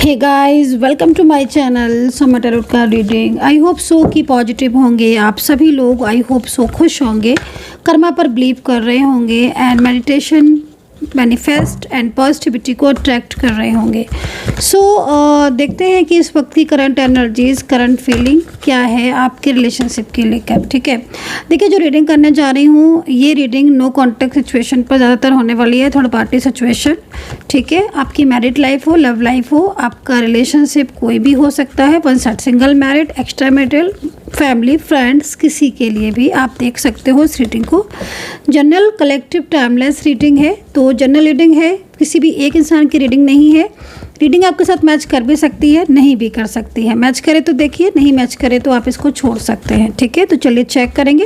Hey guys, welcome to my channel समय tarot का reading. I hope so कि positive होंगे आप सभी लोग। आई होप सो खुश होंगे, कर्मा पर बिलीव कर रहे होंगे and meditation, manifest and positivity को अट्रैक्ट कर रहे होंगे। देखते हैं कि इस वक्त की करंट एनर्जीज, करंट फीलिंग क्या है आपके रिलेशनशिप के लेकर। ठीक है, देखिए जो रीडिंग करने जा रही हूँ ये रीडिंग नो कॉन्टेक्ट सिचुएशन पर ज़्यादातर होने वाली है, थर्ड पार्टी सिचुएशन। ठीक है, आपकी मैरिड लाइफ हो, लव लाइफ हो, आपका रिलेशनशिप कोई भी हो सकता है, one side single, married, extra marital, family, friends, किसी के लिए भी आप देख सकते हो इस रीडिंग को। जनरल कलेक्टिव टाइमलेस रीडिंग है, तो जनरल रीडिंग है, किसी भी एक इंसान की रीडिंग नहीं है। रीडिंग आपके साथ मैच कर भी सकती है, नहीं भी कर सकती है। मैच करे तो देखिए, नहीं मैच करे तो आप इसको छोड़ सकते हैं। ठीक है, तो चलिए चेक करेंगे।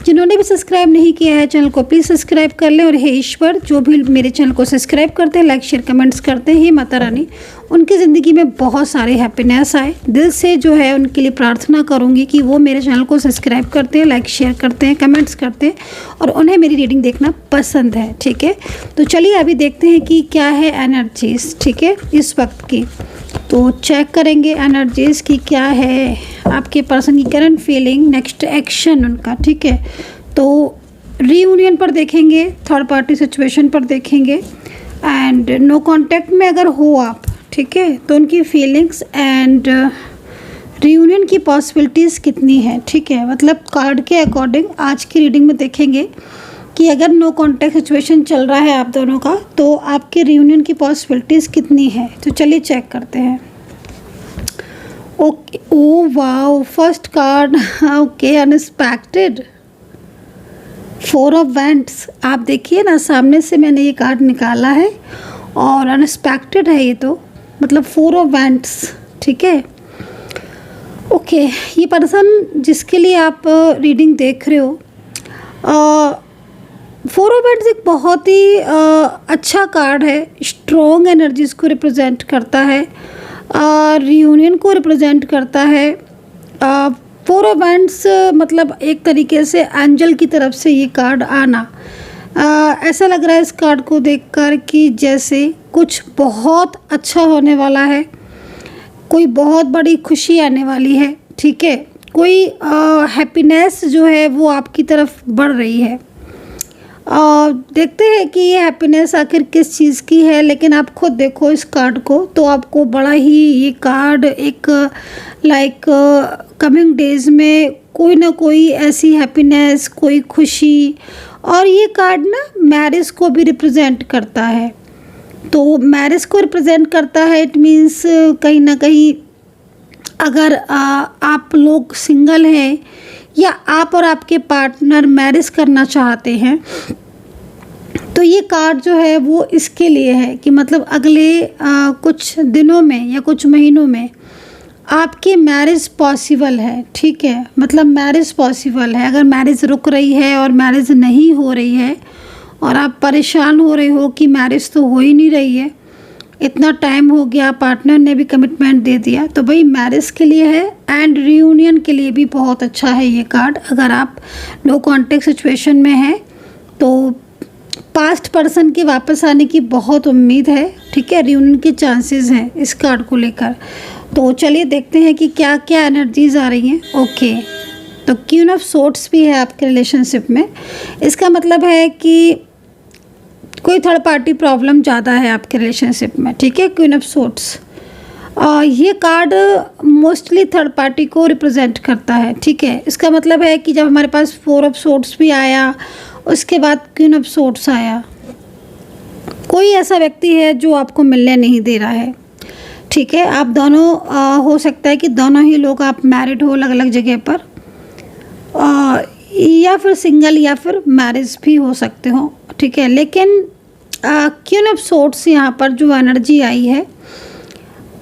जिन्होंने भी सब्सक्राइब नहीं किया है चैनल को प्लीज़ सब्सक्राइब कर लें। और हे ईश्वर, जो भी मेरे चैनल को सब्सक्राइब करते हैं, लाइक शेयर कमेंट्स करते हैं, हे माता रानी उनकी ज़िंदगी में बहुत सारे हैप्पीनेस आए। दिल से जो है उनके लिए प्रार्थना करूँगी कि वो मेरे चैनल को सब्सक्राइब करते हैं, लाइक शेयर करते हैं, कमेंट्स करते हैं और उन्हें मेरी रीडिंग देखना पसंद है। ठीक है, तो चलिए अभी देखते हैं कि क्या है एनर्जीज। ठीक है, इस वक्त की तो चेक करेंगे एनर्जीज की क्या है आपके पर्सन की करंट फीलिंग, नेक्स्ट एक्शन उनका। ठीक है, तो रीयूनियन पर देखेंगे, थर्ड पार्टी सिचुएशन पर देखेंगे एंड नो कांटेक्ट में अगर हो आप, ठीक है, तो उनकी फीलिंग्स एंड रीयूनियन की पॉसिबिलिटीज़ कितनी है। ठीक है, मतलब कार्ड के अकॉर्डिंग आज की रीडिंग में देखेंगे कि अगर नो कांटेक्ट सिचुएशन चल रहा है आप दोनों का, तो आपके रियूनियन की पॉसिबिलिटीज़ कितनी है। तो चलिए चेक करते हैं। Okay, oh wow, first card okay, unexpected, four of wands. आप देखिए ना, सामने से मैंने ये कार्ड निकाला है और अनएक्सपेक्टेड है ये, तो मतलब फोर ऑफ वैंड्स। ठीक है, ओके, ये पर्सन जिसके लिए आप रीडिंग देख रहे हो, फोर ऑफ वैंड्स एक बहुत ही अच्छा कार्ड है, स्ट्रॉन्ग एनर्जीज को रिप्रेजेंट करता है, रियूनियन को रिप्रेजेंट करता है। फोर ऑफ वैंड्स मतलब एक तरीके से एंजल की तरफ से ये कार्ड आना, ऐसा लग रहा है इस कार्ड को देखकर कि जैसे कुछ बहुत अच्छा होने वाला है, कोई बहुत बड़ी खुशी आने वाली है। ठीक है, कोई हैप्पीनेस जो है वो आपकी तरफ बढ़ रही है। देखते हैं कि ये हैप्पीनेस आखिर किस चीज़ की है, लेकिन आप खुद देखो इस कार्ड को तो आपको बड़ा ही ये कार्ड एक लाइक कमिंग डेज में कोई ना कोई ऐसी हैप्पीनेस, कोई खुशी, और ये कार्ड ना मैरिज को भी रिप्रेजेंट करता है। तो मैरिज को रिप्रेजेंट करता है, इट मीन्स कहीं ना कहीं अगर आप लोग सिंगल हैं या आप और आपके पार्टनर मैरिज करना चाहते हैं, तो ये कार्ड जो है वो इसके लिए है कि मतलब अगले कुछ दिनों में या कुछ महीनों में आपकी मैरिज पॉसिबल है। ठीक है, मतलब मैरिज पॉसिबल है। अगर मैरिज रुक रही है और मैरिज नहीं हो रही है और आप परेशान हो रहे हो कि मैरिज तो हो ही नहीं रही है, इतना टाइम हो गया, पार्टनर ने भी कमिटमेंट दे दिया, तो भाई मैरिज के लिए है एंड रियूनियन के लिए भी बहुत अच्छा है ये कार्ड। अगर आप नो कॉन्टेक्ट सिचुएशन में हैं तो पास्ट पर्सन के वापस आने की बहुत उम्मीद है। ठीक है, रियूनियन के चांसेस हैं इस कार्ड को लेकर। तो चलिए देखते हैं कि क्या क्या एनर्जीज आ रही हैं। ओके, तो क्वीन ऑफ सोर्ड्स भी है आपके रिलेशनशिप में, इसका मतलब है कि कोई थर्ड पार्टी प्रॉब्लम ज़्यादा है आपके रिलेशनशिप में। ठीक है, क्वीन ऑफ सोर्ड्स, ये कार्ड मोस्टली थर्ड पार्टी को रिप्रेजेंट करता है। ठीक है, इसका मतलब है कि जब हमारे पास फोर ऑफ सोर्ड्स भी आया, उसके बाद क्वीन ऑफ सोर्ड्स आया, कोई ऐसा व्यक्ति है जो आपको मिलने नहीं दे रहा है। ठीक है, आप दोनों हो सकता है कि दोनों ही लोग आप मैरिड हो अलग अलग जगह पर, या फिर सिंगल या फिर मैरिज भी हो सकते हो। ठीक है, लेकिन क्वीन ऑफ सोर्ड्स यहाँ पर जो एनर्जी आई है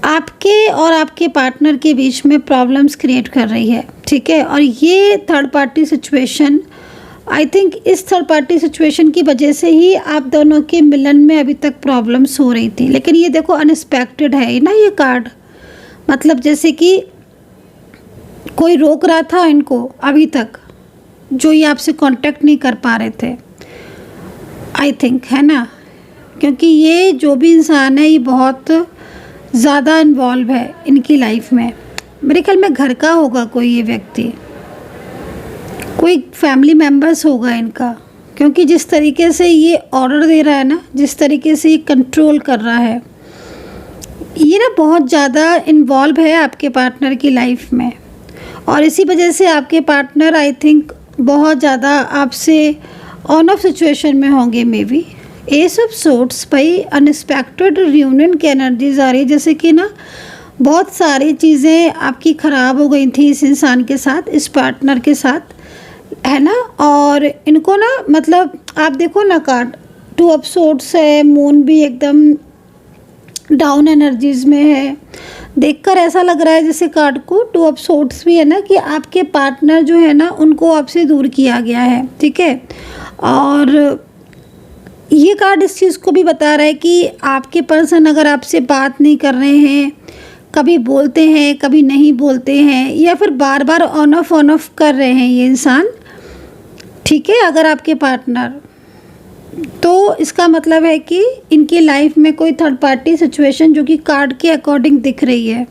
आपके और आपके पार्टनर के बीच में प्रॉब्लम्स क्रिएट कर रही है। ठीक है, और ये third party situation, I think इस थर्ड पार्टी सिचुएशन की वजह से ही आप दोनों के मिलन में अभी तक प्रॉब्लम्स हो रही थी। लेकिन ये देखो अनएक्सपेक्टेड है ना ये कार्ड, मतलब जैसे कि कोई रोक रहा था इनको अभी तक, जो ये आपसे कांटेक्ट नहीं कर पा रहे थे, आई थिंक, है ना, क्योंकि ये जो भी इंसान है ये बहुत ज़्यादा इन्वॉल्व है इनकी लाइफ में। मेरे ख्याल में घर का होगा कोई ये व्यक्ति, कोई फैमिली मेम्बर्स होगा इनका, क्योंकि जिस तरीके से ये ऑर्डर दे रहा है ना, जिस तरीके से ये कंट्रोल कर रहा है, ये ना बहुत ज़्यादा इन्वॉल्व है आपके पार्टनर की लाइफ में। और इसी वजह से आपके पार्टनर आई थिंक बहुत ज़्यादा आपसे ऑन ऑफ सिचुएशन में होंगे may be. S of sorts भाई, अनएक्सपेक्टेड रियूनियन की एनर्जीज आ रही है, जैसे कि ना बहुत सारी चीज़ें आपकी ख़राब हो गई थी इस इंसान के साथ, इस पार्टनर के साथ, है ना। और इनको ना मतलब आप देखो ना कार्ड 2 ऑफ सोर्ट्स है, मून भी एकदम डाउन एनर्जीज में है। देखकर ऐसा लग रहा है जैसे कार्ड को 2 ऑफ सोर्ट्स भी है ना कि आपके पार्टनर जो है ना उनको आपसे दूर किया गया है, ठीक है। और ये कार्ड इस चीज़ को भी बता रहा है कि आपके पर्सन अगर आपसे बात नहीं कर रहे हैं, कभी बोलते हैं कभी नहीं बोलते हैं, या फिर बार बार ऑन ऑफ कर रहे हैं ये इंसान, ठीक है, अगर आपके पार्टनर, तो इसका मतलब है कि इनकी लाइफ में कोई थर्ड पार्टी सिचुएशन जो कि कार्ड के अकॉर्डिंग दिख रही है।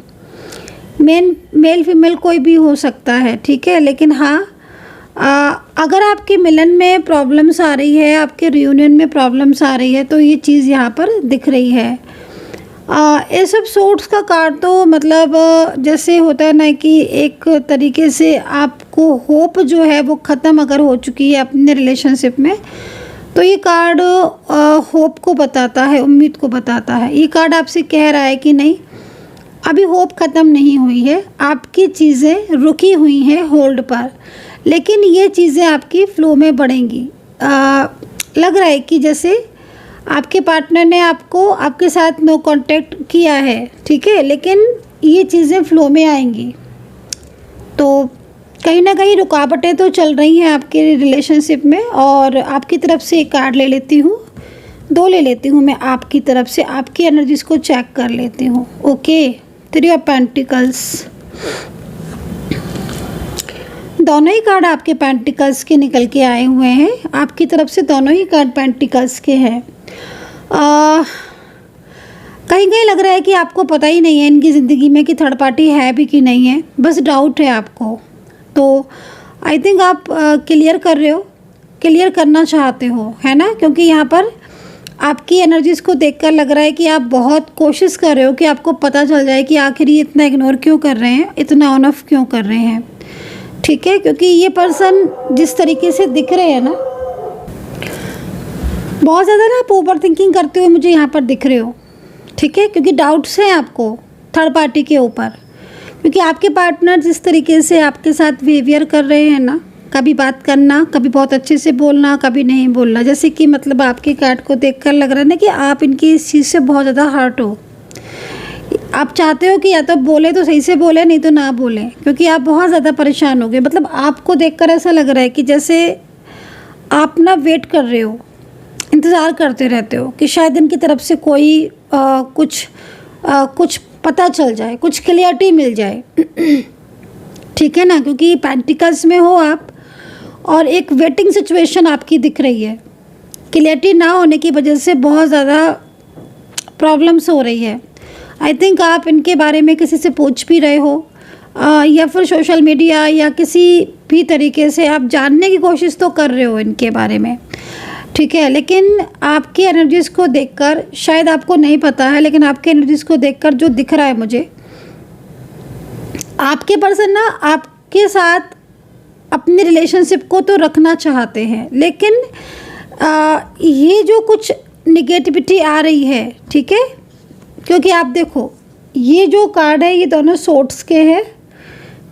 मेल फीमेल कोई भी हो सकता है, ठीक है। लेकिन हाँ, अगर आपके मिलन में प्रॉब्लम्स आ रही है, आपके रियूनियन में प्रॉब्लम्स आ रही है, तो ये चीज़ यहाँ पर दिख रही है। ये सब सोर्ट्स का कार्ड तो मतलब जैसे होता है ना कि एक तरीके से आपको होप जो है वो ख़त्म अगर हो चुकी है अपने रिलेशनशिप में, तो ये कार्ड होप को बताता है, उम्मीद को बताता है। ये कार्ड आपसे कह रहा है कि नहीं, अभी होप ख़त्म नहीं हुई है, आपकी चीज़ें रुकी हुई हैं होल्ड पर, लेकिन ये चीज़ें आपकी फ्लो में बढ़ेंगी। लग रहा है कि जैसे आपके पार्टनर ने आपके साथ नो कांटेक्ट किया है, ठीक है, लेकिन ये चीज़ें फ्लो में आएंगी। तो कहीं ना कहीं रुकावटें तो चल रही हैं आपके रिलेशनशिप में। और आपकी तरफ से एक कार्ड ले लेती हूँ, 2 ले लेती हूँ मैं आपकी तरफ से, आपकी एनर्जीज को चेक कर लेती हूँ। ओके, 3 ऑफ पेंटिकल्स, दोनों ही कार्ड आपके पेंटिकल्स के निकल के आए हुए हैं। आपकी तरफ से दोनों ही कार्ड पेंटिकल्स के हैं। कहीं कहीं लग रहा है कि आपको पता ही नहीं है इनकी ज़िंदगी में कि थर्ड पार्टी है भी कि नहीं है, बस डाउट है आपको। तो आई थिंक आप क्लियर कर रहे हो, क्लियर करना चाहते हो, है ना, क्योंकि यहाँ पर आपकी एनर्जीज़ को देखकर लग रहा है कि आप बहुत कोशिश कर रहे हो कि आपको पता चल जाए कि आखिर ये इतना इग्नोर क्यों कर रहे हैं, इतना ऑन ऑफ क्यों कर रहे हैं, ठीक है। क्योंकि ये पर्सन जिस तरीके से दिख रहे हैं ना, बहुत ज़्यादा ना आप ओवर थिंकिंग करते हुए मुझे यहाँ पर दिख रहे हो, ठीक है, क्योंकि डाउट्स हैं आपको थर्ड पार्टी के ऊपर। क्योंकि आपके पार्टनर जिस तरीके से आपके साथ बिहेवियर कर रहे हैं ना, कभी बात करना, कभी बहुत अच्छे से बोलना, कभी नहीं बोलना, जैसे कि मतलब आपके कार्ड को देखकर लग रहा है ना कि आप इनकी इस चीज़ से बहुत ज़्यादा हर्ट हो। आप चाहते हो कि या तो बोले तो सही से बोले, नहीं तो ना बोले, क्योंकि आप बहुत ज़्यादा परेशान हो गए। मतलब आपको देखकर ऐसा लग रहा है कि जैसे आप ना वेट कर रहे हो, इंतज़ार करते रहते हो कि शायद इनकी तरफ से कोई कुछ पता चल जाए, कुछ क्लियरिटी मिल जाए, ठीक है ना, क्योंकि पेंटिकल्स में हो आप और एक वेटिंग सिचुएशन आपकी दिख रही है। क्लियरिटी ना होने की वजह से बहुत ज़्यादा प्रॉब्लम्स हो रही है। आई थिंक आप इनके बारे में किसी से पूछ भी रहे हो, या फिर सोशल मीडिया या किसी भी तरीके से आप जानने की कोशिश तो कर रहे हो इनके बारे में, ठीक है। लेकिन आपकी एनर्जीज़ को देखकर, शायद आपको नहीं पता है, लेकिन आपके एनर्जीज़ को देखकर जो दिख रहा है मुझे, आपके पर्सन ना आपके साथ अपने रिलेशनशिप को तो रखना चाहते हैं, लेकिन ये जो कुछ निगेटिविटी आ रही है, ठीक है, क्योंकि आप देखो ये जो कार्ड है ये दोनों सोर्ट्स के हैं,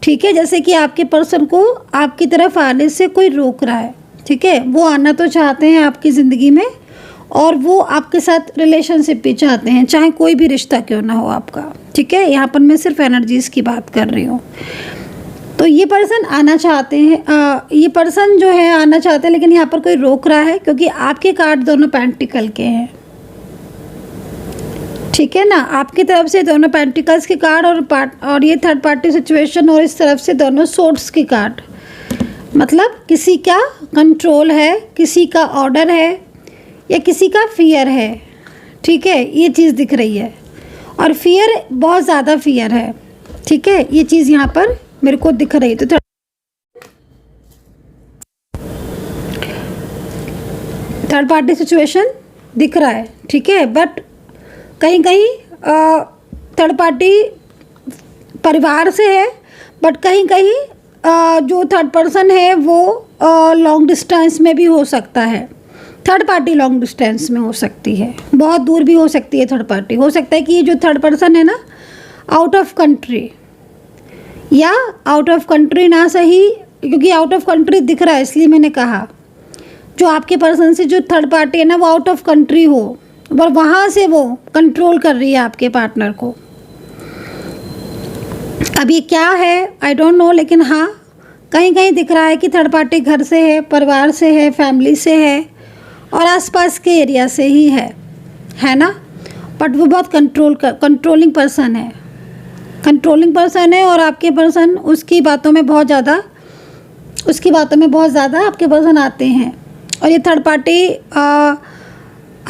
ठीक है। जैसे कि आपके पर्सन को आपकी तरफ आने से कोई रोक रहा है, ठीक है, वो आना तो चाहते हैं आपकी ज़िंदगी में, और वो आपके साथ रिलेशनशिप भी चाहते हैं, चाहे कोई भी रिश्ता क्यों ना हो आपका, ठीक है। यहाँ पर मैं सिर्फ एनर्जीज़ की बात कर रही हूँ। तो ये पर्सन आना चाहते हैं, ये पर्सन जो है आना चाहते हैं, लेकिन यहाँ पर कोई रोक रहा है, क्योंकि आपके कार्ड दोनों पेंटिकल के हैं, ठीक है ना। आपकी तरफ से दोनों पेंटिकल्स के कार्ड और ये थर्ड पार्टी सिचुएशन, और इस तरफ से दोनों सोर्ट्स के कार्ड। मतलब किसी का कंट्रोल है, किसी का ऑर्डर है, या किसी का फियर है, ठीक है, ये चीज़ दिख रही है। और फियर, बहुत ज़्यादा फियर है, ठीक है, ये चीज़ यहाँ पर मेरे को दिख रही है। तो थर्ड पार्टी सिचुएशन दिख रहा है, ठीक है, बट कहीं कहीं थर्ड पार्टी परिवार से है, बट कहीं कहीं जो थर्ड पर्सन है वो लॉन्ग डिस्टेंस में भी हो सकता है। थर्ड पार्टी लॉन्ग डिस्टेंस में हो सकती है, बहुत दूर भी हो सकती है थर्ड पार्टी। हो सकता है कि ये जो थर्ड पर्सन है ना, आउट ऑफ कंट्री, या आउट ऑफ कंट्री ना सही, क्योंकि आउट ऑफ कंट्री दिख रहा है इसलिए मैंने कहा, जो आपके पर्सन से जो थर्ड पार्टी है ना वो आउट ऑफ कंट्री हो और वहाँ से वो कंट्रोल कर रही है आपके पार्टनर को। अब ये क्या है आई डोंट नो, लेकिन हाँ कहीं कहीं दिख रहा है कि थर्ड पार्टी घर से है, परिवार से है, फैमिली से है और आसपास के एरिया से ही है ना, बट वो बहुत कंट्रोलिंग पर्सन है, कंट्रोलिंग पर्सन है। और आपके पर्सन उसकी बातों में बहुत ज़्यादा आपके पर्सन आते हैं। और ये थर्ड पार्टी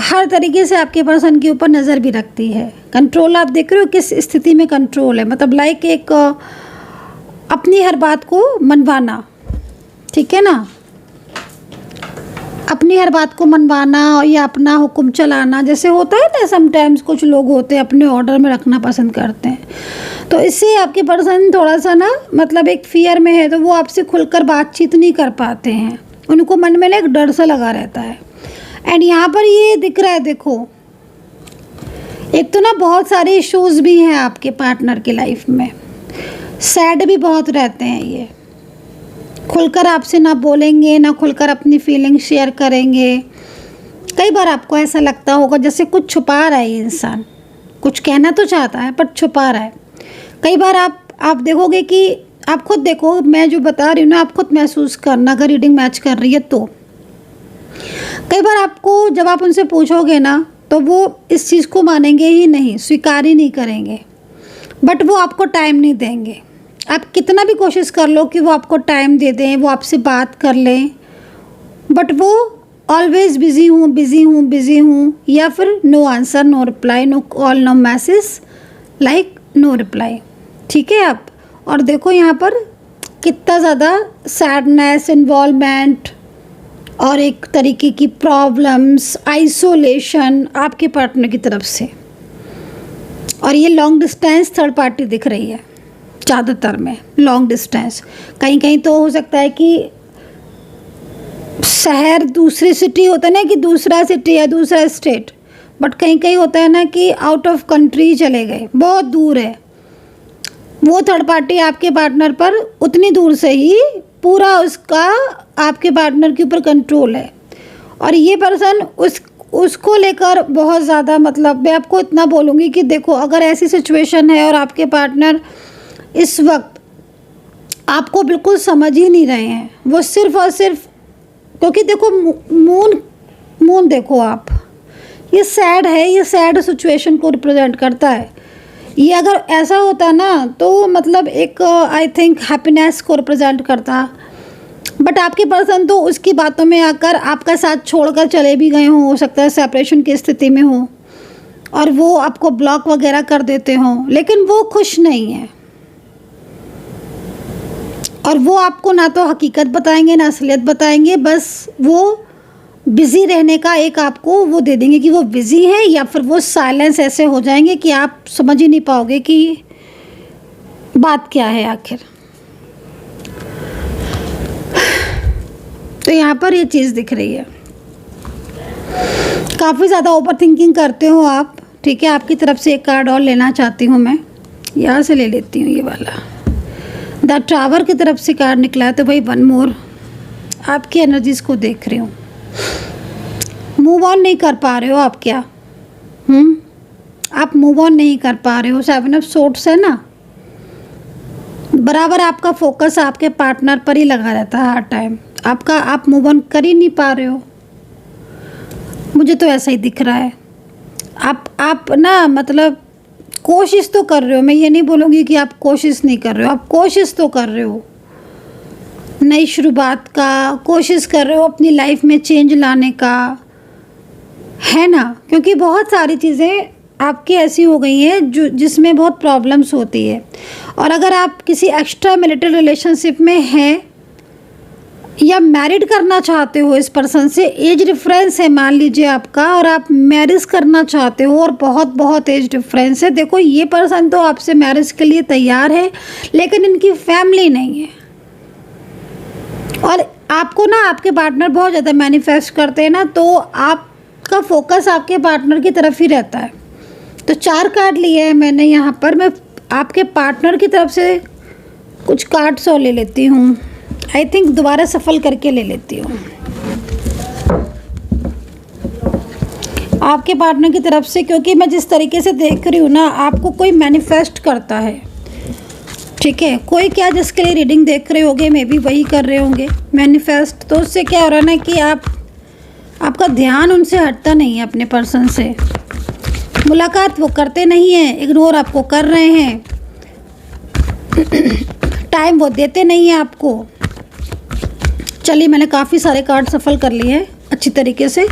हर तरीके से आपके पर्सन के ऊपर नज़र भी रखती है। कंट्रोल आप देख रहे हो किस स्थिति में कंट्रोल है, मतलब लाइक एक अपनी हर बात को मनवाना, ठीक है ना, अपनी हर बात को मनवाना या अपना हुक्म चलाना, जैसे होता है ना समटाइम्स कुछ लोग होते हैं अपने ऑर्डर में रखना पसंद करते हैं। तो इससे आपके पर्सन थोड़ा सा ना मतलब एक फियर में है, तो वो आपसे खुलकर बातचीत नहीं कर पाते हैं, उनको मन में ना एक डर सा लगा रहता है। एंड यहाँ पर ये दिख रहा है, देखो एक तो ना बहुत सारे इश्यूज़ भी हैं आपके पार्टनर की लाइफ में, सैड भी बहुत रहते हैं, ये खुलकर आपसे ना बोलेंगे, ना खुलकर अपनी फीलिंग शेयर करेंगे। कई बार आपको ऐसा लगता होगा जैसे कुछ छुपा रहा है ये इंसान, कुछ कहना तो चाहता है बट छुपा रहा है। कई बार आप देखोगे कि आप खुद देखो, मैं जो बता रही हूँ ना आप खुद महसूस करना, अगर रीडिंग मैच कर रही है तो कई बार आपको जब आप उनसे पूछोगे ना तो वो इस चीज़ को मानेंगे ही नहीं, स्वीकार ही नहीं करेंगे, बट वो आपको टाइम नहीं देंगे। आप कितना भी कोशिश कर लो कि वो आपको टाइम दे दें, वो आपसे बात कर लें, बट वो ऑलवेज बिज़ी हूँ या फिर no answer, no reply, no call, no message, like no reply, ठीक है आप। और देखो यहाँ पर कितना ज़्यादा सैडनेस, इन्वॉल्वमेंट और एक तरीके की प्रॉब्लम्स, आइसोलेशन आपके पार्टनर की तरफ से। और ये लॉन्ग डिस्टेंस थर्ड पार्टी दिख रही है ज़्यादातर में, लॉन्ग डिस्टेंस। कहीं कहीं तो हो सकता है कि शहर दूसरी सिटी होता है ना, कि दूसरा सिटी या दूसरा स्टेट, बट कहीं कहीं होता है ना कि आउट ऑफ कंट्री चले गए, बहुत दूर है। वो थर्ड पार्टी आपके पार्टनर पर उतनी दूर से ही पूरा उसका आपके पार्टनर के ऊपर कंट्रोल है। और ये पर्सन उसको लेकर बहुत ज़्यादा, मतलब मैं आपको इतना बोलूँगी कि देखो अगर ऐसी सिचुएशन है और आपके पार्टनर इस वक्त आपको बिल्कुल समझ ही नहीं रहे हैं, वो सिर्फ और सिर्फ, क्योंकि देखो मून देखो आप, ये सैड है, ये सैड सिचुएशन को रिप्रेजेंट करता है। ये अगर ऐसा होता ना तो मतलब एक आई थिंक हैप्पीनेस को रिप्रेजेंट करता, बट आपके पर्सन तो उसकी बातों में आकर आपका साथ छोड़कर चले भी गए हों, हो सकता है सेपरेशन की स्थिति में हो और वो आपको ब्लॉक वगैरह कर देते हों, लेकिन वो खुश नहीं है। और वो आपको ना तो हकीकत बताएंगे ना असलियत बताएंगे, बस वो बिज़ी रहने का एक आपको वो दे देंगे कि वो बिज़ी है, या फिर वो साइलेंस ऐसे हो जाएंगे कि आप समझ ही नहीं पाओगे कि बात क्या है आखिर। तो यहाँ पर ये चीज़ दिख रही है, काफ़ी ज़्यादा ओवर थिंकिंग करते हो आप, ठीक है। आपकी तरफ से एक कार्ड और लेना चाहती हूँ मैं, यहाँ से ले लेती हूँ ये वाला, द टावर की तरफ से कार्ड निकला है। तो भाई वन मोर, आपकी एनर्जीज़ को देख रही हूँ, मूव ऑन नहीं कर पा रहे हो आप क्या? आप मूव ऑन नहीं कर पा रहे हो। 7 ऑफ सोर्ड्स है ना, बराबर आपका फोकस आपके पार्टनर पर ही लगा रहता है हर टाइम, आप मूव ऑन कर ही नहीं पा रहे हो, मुझे तो ऐसा ही दिख रहा है। आप ना मतलब कोशिश तो कर रहे हो, मैं ये नहीं बोलूँगी कि आप कोशिश नहीं कर रहे हो, आप कोशिश तो कर रहे हो, नई शुरुआत का कोशिश कर रहे हो, अपनी लाइफ में चेंज लाने का, है ना, क्योंकि बहुत सारी चीज़ें आपकी ऐसी हो गई हैं जो जिसमें बहुत प्रॉब्लम्स होती है। और अगर आप किसी एक्स्ट्रा मैरिटल रिलेशनशिप में हैं या मैरिड करना चाहते हो इस पर्सन से, एज डिफरेंस है मान लीजिए आपका, और आप मैरिज करना चाहते हो और बहुत बहुत एज डिफरेंस है, देखो ये पर्सन तो आपसे मैरिज के लिए तैयार है लेकिन इनकी फैमिली नहीं है। और आपको ना आपके पार्टनर बहुत ज़्यादा मैनिफेस्ट करते हैं ना, तो आपका फोकस आपके पार्टनर की तरफ ही रहता है। तो 4 कार्ड लिए हैं मैंने यहाँ पर। मैं आपके पार्टनर की तरफ से कुछ कार्ड्स और ले लेती हूँ। आई थिंक दोबारा सफल करके ले लेती हूँ। आपके पार्टनर की तरफ से, क्योंकि मैं जिस तरीके से देख रही हूँ ना, आपको कोई मैनिफेस्ट करता है, ठीक है। कोई क्या जिसके लिए रीडिंग देख रहे होंगे, मे बी वही कर रहे होंगे मैनिफेस्ट। तो उससे क्या हो रहा है ना कि आपका ध्यान उनसे हटता नहीं है, अपने पर्सन से मुलाकात वो करते नहीं हैं, इग्नोर आपको कर रहे हैं, टाइम वो देते नहीं हैं आपको। चलिए, मैंने काफ़ी सारे कार्ड सफल कर लिए हैं अच्छी तरीके से।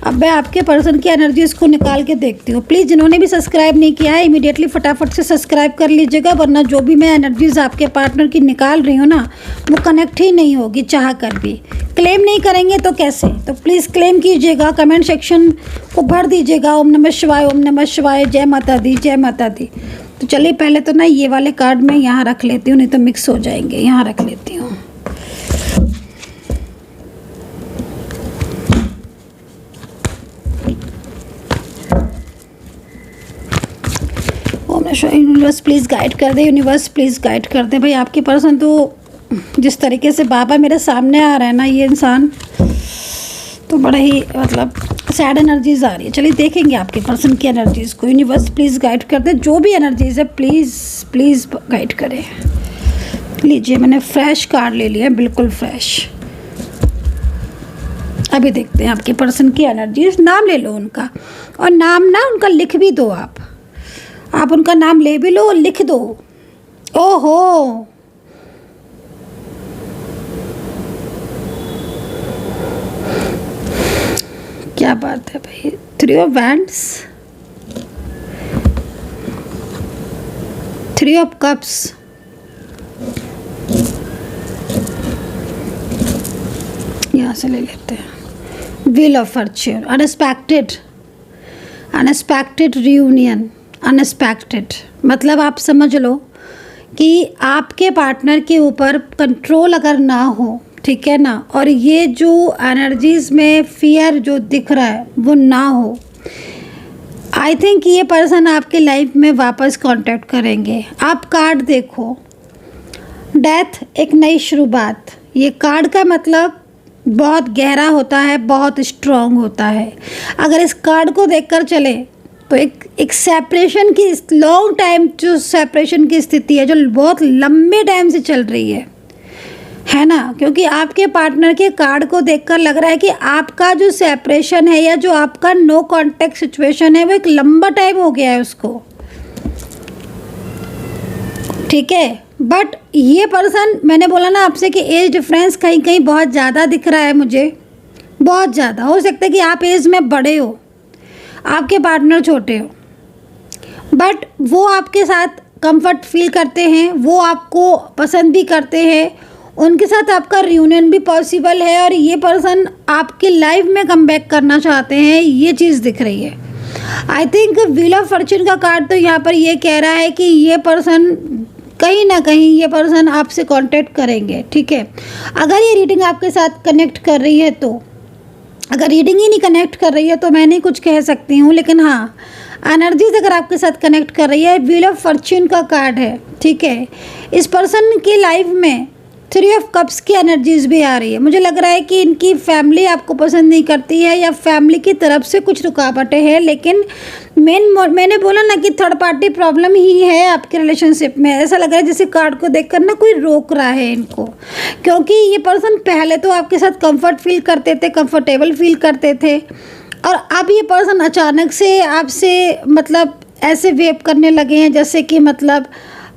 अब मैं आपके पर्सन की एनर्जीज को निकाल के देखती हूँ। प्लीज़ जिन्होंने भी सब्सक्राइब नहीं किया है इमीडिएटली फटाफट से सब्सक्राइब कर लीजिएगा, वरना जो भी मैं एनर्जीज आपके पार्टनर की निकाल रही हूँ ना, वो कनेक्ट ही नहीं होगी चाह कर भी। क्लेम नहीं करेंगे तो कैसे? तो प्लीज़ क्लेम कीजिएगा, कमेंट सेक्शन को भर दीजिएगा ओम नमः शिवाय, ओम नमः शिवाय, जय माता दी, जय माता दी। तो चलिए, पहले तो ना ये वाले कार्ड मैं यहाँ रख लेती हूँ, नहीं तो मिक्स हो जाएंगे। यहाँ रख लेती हूँ। यूनिवर्स प्लीज़ गाइड कर दे, यूनिवर्स प्लीज़ गाइड कर दे। भाई आपके पर्सन तो जिस तरीके से बाबा मेरे सामने आ रहा है ना, ये इंसान तो बड़ा ही मतलब सैड एनर्जीज आ रही है। चलिए देखेंगे आपके पर्सन की एनर्जीज को। यूनिवर्स प्लीज़ गाइड कर दे, जो भी एनर्जीज है प्लीज़ प्लीज़ गाइड करें। लीजिए, मैंने फ्रेश कार्ड ले लिया, बिल्कुल फ्रेश। अभी देखते हैं आपके पर्सन की एनर्जीज। नाम ले लो उनका, और नाम ना उनका लिख भी दो। आप उनका नाम ले भी लो और लिख दो। ओहो, क्या बात है भाई। 3 ऑफ वैंड्स, 3 ऑफ कप्स, यहाँ से ले लेते हैं। Wheel of Fortune, unexpected reunion. Unexpected मतलब आप समझ लो कि आपके पार्टनर के ऊपर कंट्रोल अगर ना हो, ठीक है ना, और ये जो एनर्जीज में फियर जो दिख रहा है वो ना हो, आई थिंक ये पर्सन आपके लाइफ में वापस कांटेक्ट करेंगे। आप कार्ड देखो, डेथ, एक नई शुरुआत। ये कार्ड का मतलब बहुत गहरा होता है, बहुत स्ट्रॉन्ग होता है। अगर इस कार्ड को देखकर चले तो एक सेपरेशन की, लॉन्ग टाइम जो सेपरेशन की स्थिति है, जो बहुत लंबे टाइम से चल रही है ना, क्योंकि आपके पार्टनर के कार्ड को देखकर लग रहा है कि आपका जो सेपरेशन है या जो आपका नो कांटेक्ट सिचुएशन है वो एक लंबा टाइम हो गया है उसको, ठीक है। बट ये पर्सन, मैंने बोला ना आपसे कि एज डिफरेंस कहीं कहीं बहुत ज़्यादा दिख रहा है मुझे, बहुत ज़्यादा। हो सकता है कि आप एज में बड़े हो, आपके पार्टनर छोटे हो, बट वो आपके साथ कंफर्ट फील करते हैं, वो आपको पसंद भी करते हैं, उनके साथ आपका रियूनियन भी पॉसिबल है, और ये पर्सन आपकी लाइफ में कम बैक करना चाहते हैं, ये चीज़ दिख रही है। I think wheel of Fortune का कार्ड तो यहाँ पर ये कह रहा है कि ये पर्सन कहीं ना कहीं, ये पर्सन आपसे कांटेक्ट करेंगे, ठीक है। अगर ये रीडिंग आपके साथ कनेक्ट कर रही है तो, अगर रीडिंग ही नहीं कनेक्ट कर रही है तो मैं नहीं कुछ कह सकती हूँ, लेकिन हाँ, एनर्जीज अगर आपके साथ कनेक्ट कर रही है। व्हील ऑफ फॉर्च्यून का कार्ड है, ठीक है। इस पर्सन की लाइफ में 3 ऑफ कप्स की एनर्जीज भी आ रही है। मुझे लग रहा है कि इनकी फैमिली आपको पसंद नहीं करती है, या फैमिली की तरफ से कुछ रुकावटें हैं, लेकिन मैंने बोला ना कि थर्ड पार्टी प्रॉब्लम ही है आपके रिलेशनशिप में। ऐसा लग रहा है जैसे कार्ड को देखकर ना कोई रोक रहा है इनको, क्योंकि ये पर्सन पहले तो आपके साथ कंफर्ट फील करते थे, कंफर्टेबल फील करते थे, और अब ये पर्सन अचानक से आपसे मतलब ऐसे वेव करने लगे हैं जैसे कि मतलब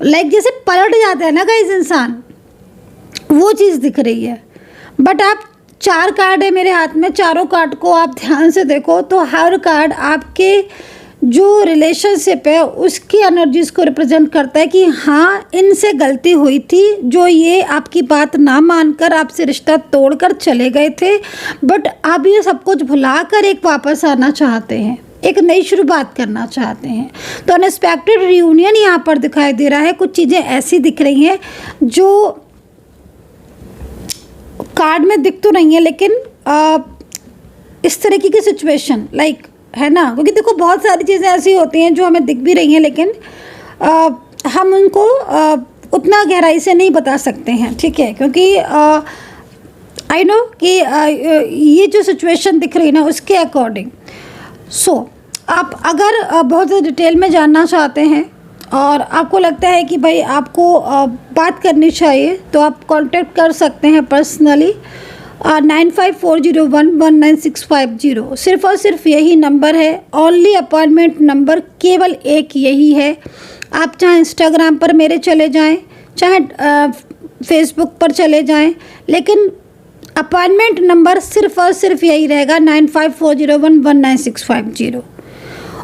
लाइक जैसे पलट जाते हैं ना गाइस इंसान, वो चीज़ दिख रही है। बट आप 4 कार्ड है मेरे हाथ में, चारों कार्ड को आप ध्यान से देखो तो हर कार्ड आपके जो रिलेशनशिप है उसकी एनर्जीज को रिप्रेजेंट करता है कि हाँ इनसे गलती हुई थी, जो ये आपकी बात ना मानकर आपसे रिश्ता तोड़कर चले गए थे, बट अब ये सब कुछ भुलाकर एक वापस आना चाहते हैं, एक नई शुरुआत करना चाहते हैं। तो अनएक्सपेक्टेड रियूनियन यहाँ पर दिखाई दे रहा है। कुछ चीज़ें ऐसी दिख रही हैं जो कार्ड में दिख तो नहीं है, लेकिन इस तरीके की सिचुएशन लाइक है ना, क्योंकि देखो बहुत सारी चीज़ें ऐसी होती हैं जो हमें दिख भी रही हैं, लेकिन हम उनको उतना गहराई से नहीं बता सकते हैं, ठीक है, क्योंकि आई नो कि ये जो सिचुएशन दिख रही है ना उसके अकॉर्डिंग। सो आप अगर बहुत ज़्यादा डिटेल में जानना चाहते हैं और आपको लगता है कि भाई आपको बात करनी चाहिए, तो आप कांटेक्ट कर सकते हैं पर्सनली 9540119650। सिर्फ और सिर्फ यही नंबर है, ओनली अपॉइंटमेंट नंबर केवल एक यही है। आप चाहे इंस्टाग्राम पर मेरे चले जाएं, चाहे फेसबुक पर चले जाएं, लेकिन अपॉइंटमेंट नंबर सिर्फ और सिर्फ यही रहेगा 9540119650।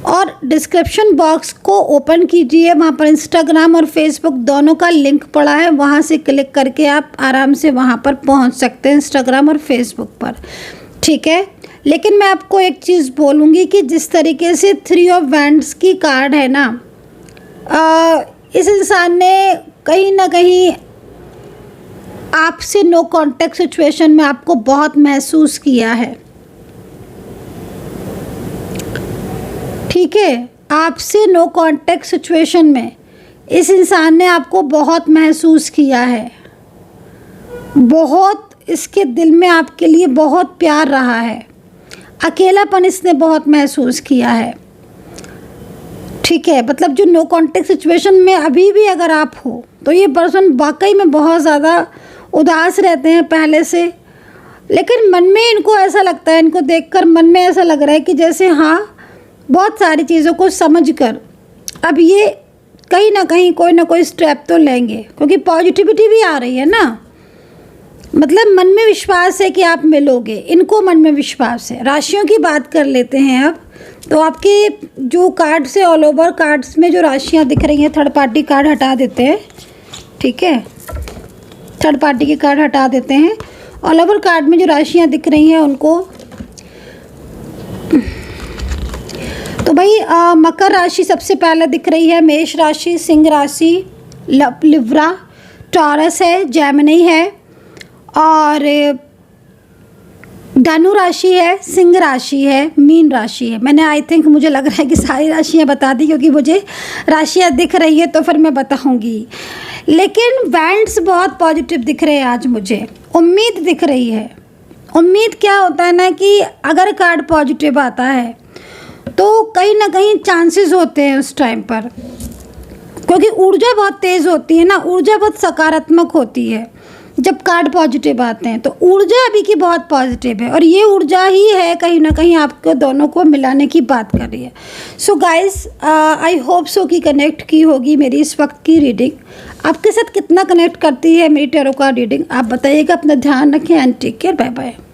और डिस्क्रिप्शन बॉक्स को ओपन कीजिए, वहाँ पर इंस्टाग्राम और फेसबुक दोनों का लिंक पड़ा है, वहाँ से क्लिक करके आप आराम से वहाँ पर पहुँच सकते हैं, इंस्टाग्राम और फेसबुक पर, ठीक है। लेकिन मैं आपको एक चीज़ बोलूँगी कि जिस तरीके से 3 ऑफ वैंड्स की कार्ड है ना, इस इंसान ने कहीं ना कहीं आपसे नो कांटेक्ट सिचुएशन में आपको बहुत महसूस किया है, ठीक है। आपसे नो कांटेक्ट सिचुएशन में इस इंसान ने आपको बहुत महसूस किया है, बहुत इसके दिल में आपके लिए बहुत प्यार रहा है, अकेलापन इसने बहुत महसूस किया है, ठीक है। मतलब जो नो कांटेक्ट सिचुएशन में अभी भी अगर आप हो तो ये पर्सन वाकई में बहुत ज़्यादा उदास रहते हैं पहले से, लेकिन मन में इनको ऐसा लगता है, इनको देखकर मन में ऐसा लग रहा है कि जैसे हाँ बहुत सारी चीज़ों को समझकर अब ये कहीं ना कहीं कोई ना कोई स्टेप तो लेंगे, क्योंकि पॉजिटिविटी भी आ रही है ना, मतलब मन में विश्वास है कि आप मिलोगे, इनको मन में विश्वास है। राशियों की बात कर लेते हैं अब, तो आपके जो कार्ड से ऑल ओवर कार्ड्स में जो राशियाँ दिख रही हैं, थर्ड पार्टी कार्ड हटा देते हैं, ठीक है, थर्ड पार्टी के कार्ड हटा देते हैं। ऑल ओवर कार्ड में जो राशियाँ दिख रही हैं उनको, तो भाई मकर राशि सबसे पहले दिख रही है, मेष राशि, सिंह राशि, लिब्रा, टॉरस है, जेमिनी है, और धनु राशि है, सिंह राशि है, मीन राशि है। मैंने आई थिंक मुझे लग रहा है कि सारी राशियाँ बता दी, क्योंकि मुझे राशियाँ दिख रही है तो फिर मैं बताऊँगी। लेकिन वैंड्स बहुत पॉजिटिव दिख रहे हैं आज मुझे, उम्मीद दिख रही है। उम्मीद क्या होता है ना कि अगर कार्ड पॉजिटिव आता है तो कहीं ना कहीं चांसेस होते हैं उस टाइम पर, क्योंकि ऊर्जा बहुत तेज़ होती है ना, ऊर्जा बहुत सकारात्मक होती है जब कार्ड पॉजिटिव आते हैं। तो ऊर्जा अभी की बहुत पॉजिटिव है और ये ऊर्जा ही है कहीं ना कहीं आपको दोनों को मिलाने की बात कर रही है। सो गाइस, आई होप सो कि कनेक्ट की होगी मेरी इस वक्त की रीडिंग। आपके साथ कितना कनेक्ट करती है मेरी टैरो कार्ड रीडिंग आप बताइएगा। अपना ध्यान रखें and take care, bye bye.